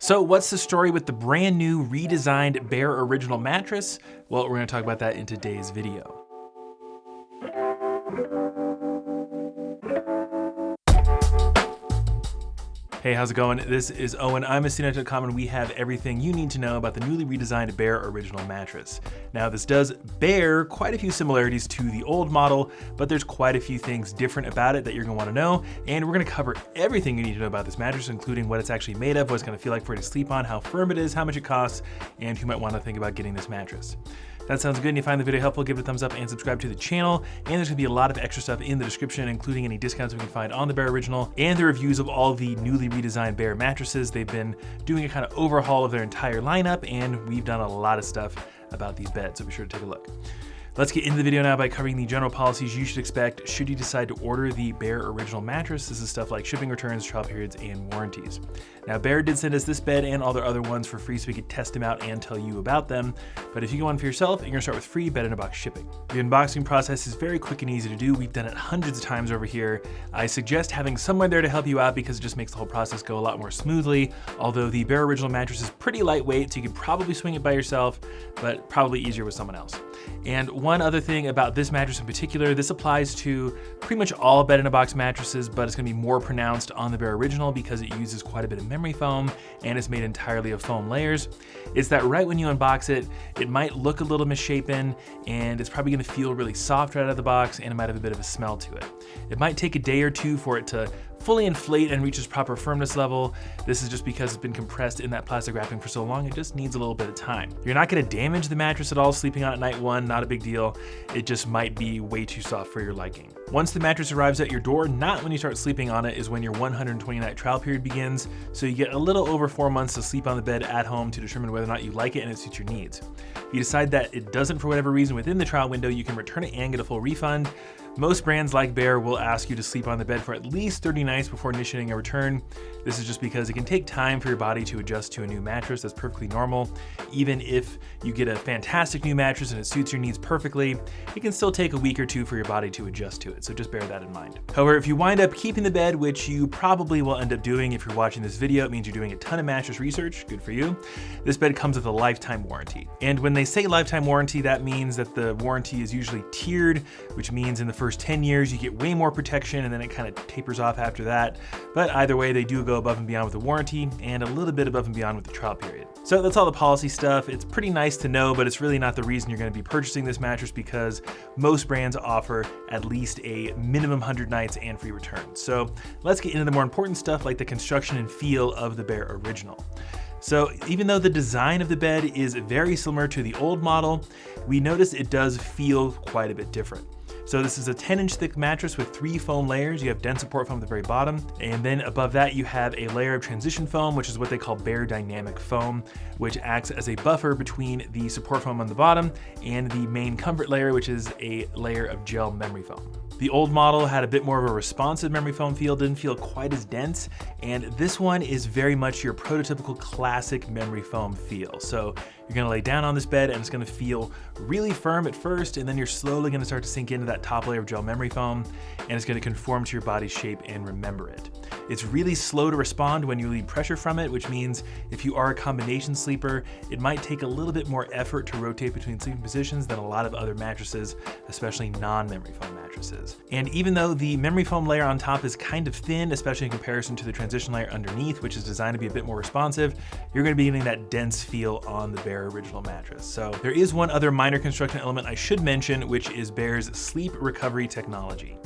So what's the story with the brand new redesigned Bear Original mattress? Well, we're gonna talk about that in today's video. Hey, how's it going? This is Owen. I'm a CNET.com and we have everything you need to know about the newly redesigned Bear Original mattress. Now, this does bear quite a few similarities to the old model, but there's quite a few things different about it that you're gonna wanna know, and we're gonna cover everything you need to know about this mattress, including what it's actually made of, what it's gonna feel like for you to sleep on, how firm it is, how much it costs, and who might wanna think about getting this mattress. That sounds good and you find the video helpful, give it a thumbs up and subscribe to the channel. And there's gonna be a lot of extra stuff in the description, including any discounts we can find on the Bear Original and the reviews of all the newly redesigned Bear mattresses. They've been doing a kind of overhaul of their entire lineup, and we've done a lot of stuff about these beds, so be sure to take a look. Let's get into the video now by covering the general policies you should expect should you decide to order the Bear Original mattress. This is stuff like shipping, returns, trial periods, and warranties. Now, Bear did send us this bed and all their other ones for free so we could test them out and tell you about them. But if you go on for yourself, you're gonna start with free bed-in-a-box shipping. The unboxing process is very quick and easy to do. We've done it hundreds of times over here. I suggest having someone there to help you out because it just makes the whole process go a lot more smoothly. Although the Bear Original mattress is pretty lightweight, so you could probably swing it by yourself, but probably easier with someone else. And one other thing about this mattress in particular, this applies to pretty much all bed-in-a-box mattresses, but it's gonna be more pronounced on the Bear Original because it uses quite a bit of memory foam and it's made entirely of foam layers. It's that right when you unbox it, it might look a little misshapen and it's probably gonna feel really soft right out of the box and it might have a bit of a smell to it. It might take a day or two for it to fully inflate and reach its proper firmness level. This is just because it's been compressed in that plastic wrapping for so long, it just needs a little bit of time. You're not gonna damage the mattress at all sleeping on it night one, not a big deal. It just might be way too soft for your liking. Once the mattress arrives at your door, not when you start sleeping on it, is when your 120-night trial period begins. So you get a little over 4 months to sleep on the bed at home to determine whether or not you like it and it suits your needs. If you decide that it doesn't for whatever reason within the trial window, you can return it and get a full refund. Most brands like Bear will ask you to sleep on the bed for at least 30 nights before initiating a return. This is just because it can take time for your body to adjust to a new mattress. That's perfectly normal. Even if you get a fantastic new mattress and it suits your needs perfectly, it can still take a week or two for your body to adjust to it, so just bear that in mind. However, if you wind up keeping the bed, which you probably will end up doing if you're watching this video, it means you're doing a ton of mattress research, good for you. This bed comes with a lifetime warranty. And when they say lifetime warranty, that means that the warranty is usually tiered, which means in the first 10 years, you get way more protection and then it kind of tapers off after that. But either way, they do go above and beyond with the warranty and a little bit above and beyond with the trial period. So that's all the policy stuff. It's pretty nice to know, but it's really not the reason you're gonna be purchasing this mattress because most brands offer at least a minimum 100 nights and free returns. So let's get into the more important stuff like the construction and feel of the Bear Original. So even though the design of the bed is very similar to the old model, we notice it does feel quite a bit different. So this is a 10-inch thick mattress with 3 foam layers. You have dense support foam at the very bottom, and then above that you have a layer of transition foam, which is what they call Bear Dynamic Foam, which acts as a buffer between the support foam on the bottom and the main comfort layer, which is a layer of gel memory foam. The old model had a bit more of a responsive memory foam feel, didn't feel quite as dense, and this one is very much your prototypical classic memory foam feel. So you're gonna lay down on this bed and it's gonna feel really firm at first, and then you're slowly gonna start to sink into that top layer of gel memory foam, and it's gonna conform to your body's shape and remember it. It's really slow to respond when you relieve pressure from it, which means if you are a combination sleeper, it might take a little bit more effort to rotate between sleeping positions than a lot of other mattresses, especially non-memory foam mattresses. And even though the memory foam layer on top is kind of thin, especially in comparison to the transition layer underneath, which is designed to be a bit more responsive, you're gonna be getting that dense feel on the Bear Original mattress. So there is one other minor construction element I should mention, which is Bear's sleep recovery technology.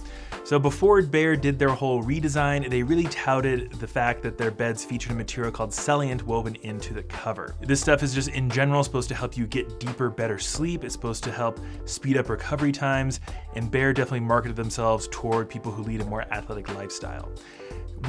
So before Bear did their whole redesign, they really touted the fact that their beds featured a material called Celliant woven into the cover. This stuff is just in general supposed to help you get deeper, better sleep. It's supposed to help speed up recovery times, and Bear definitely marketed themselves toward people who lead a more athletic lifestyle.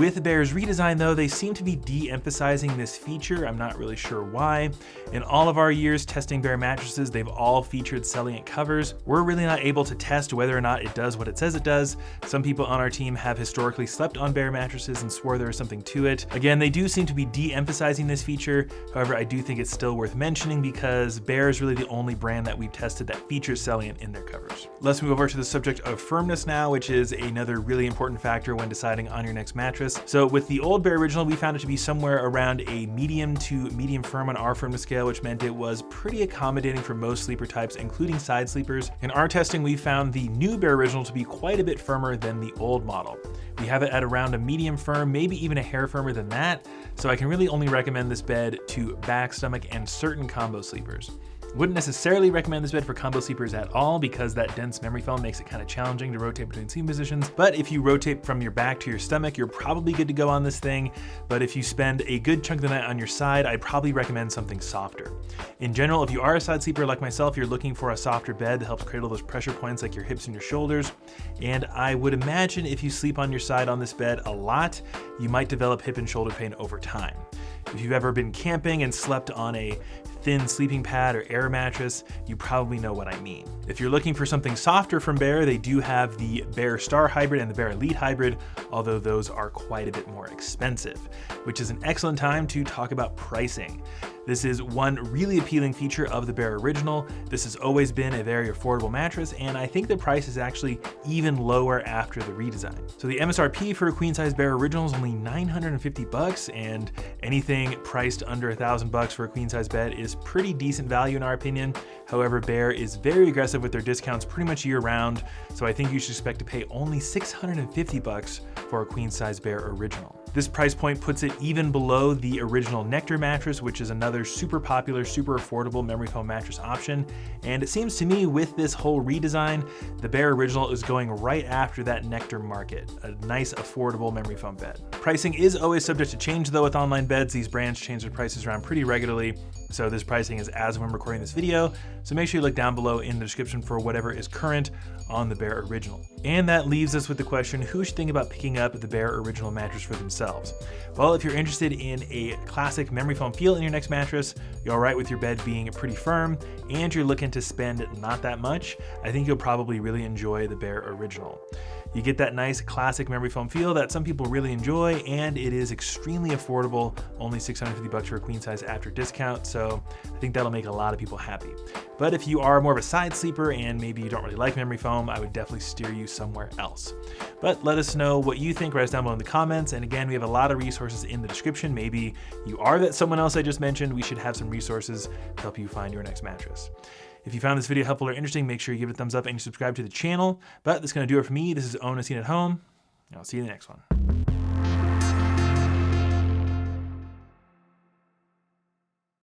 With Bear's redesign though, they seem to be de-emphasizing this feature. I'm not really sure why. In all of our years testing Bear mattresses, they've all featured Celliant covers. We're really not able to test whether or not it does what it says it does. Some people on our team have historically slept on Bear mattresses and swore there was something to it. Again, they do seem to be de-emphasizing this feature. However, I do think it's still worth mentioning because Bear is really the only brand that we've tested that features Celliant in their covers. Let's move over to the subject of firmness now, which is another really important factor when deciding on your next mattress. mattress. So with the old Bear Original, we found it to be somewhere around a medium to medium firm on our firmness scale, which meant it was pretty accommodating for most sleeper types, including side sleepers. In our testing, we found the new Bear Original to be quite a bit firmer than the old model. We have it at around a medium firm, maybe even a hair firmer than that, so I can really only recommend this bed to back, stomach, and certain combo sleepers. Wouldn't necessarily recommend this bed for combo sleepers at all because that dense memory foam makes it kind of challenging to rotate between sleeping positions. But if you rotate from your back to your stomach, you're probably good to go on this thing. But if you spend a good chunk of the night on your side, I'd probably recommend something softer. In general, if you are a side sleeper like myself, you're looking for a softer bed that helps cradle those pressure points like your hips and your shoulders. And I would imagine if you sleep on your side on this bed a lot, you might develop hip and shoulder pain over time. If you've ever been camping and slept on a thin sleeping pad or air mattress, you probably know what I mean. If you're looking for something softer from Bear, they do have the Bear Star Hybrid and the Bear Elite Hybrid, although those are quite a bit more expensive, which is an excellent time to talk about pricing. This is one really appealing feature of the Bear Original. This has always been a very affordable mattress, and I think the price is actually even lower after the redesign. So the MSRP for a queen size Bear Original is only $950, and anything priced under $1,000 for a queen size bed is pretty decent value in our opinion. However, Bear is very aggressive with their discounts pretty much year round, so I think you should expect to pay only $650 for a queen size Bear Original. This price point puts it even below the original Nectar mattress, which is another super popular, super affordable memory foam mattress option. And it seems to me with this whole redesign, the Bear Original is going right after that Nectar market, a nice affordable memory foam bed. Pricing is always subject to change though with online beds. These brands change their prices around pretty regularly. So this pricing is as when recording this video. So make sure you look down below in the description for whatever is current on the Bear Original. And that leaves us with the question, who should think about picking up the Bear Original mattress for themselves? Well, if you're interested in a classic memory foam feel in your next mattress, you're all right with your bed being pretty firm, and you're looking to spend not that much, I think you'll probably really enjoy the Bear Original. You get that nice classic memory foam feel that some people really enjoy, and it is extremely affordable, only $650 for a queen size after discount, so I think that'll make a lot of people happy. But if you are more of a side sleeper and maybe you don't really like memory foam, I would definitely steer you somewhere else. But let us know what you think, write us down below in the comments, and again, we have a lot of resources in the description. Maybe you are that someone else I just mentioned, we should have some resources to help you find your next mattress. If you found this video helpful or interesting, make sure you give it a thumbs up and you subscribe to the channel. But that's going to do it for me. This is Owen, Seen at Home, and I'll see you in the next one.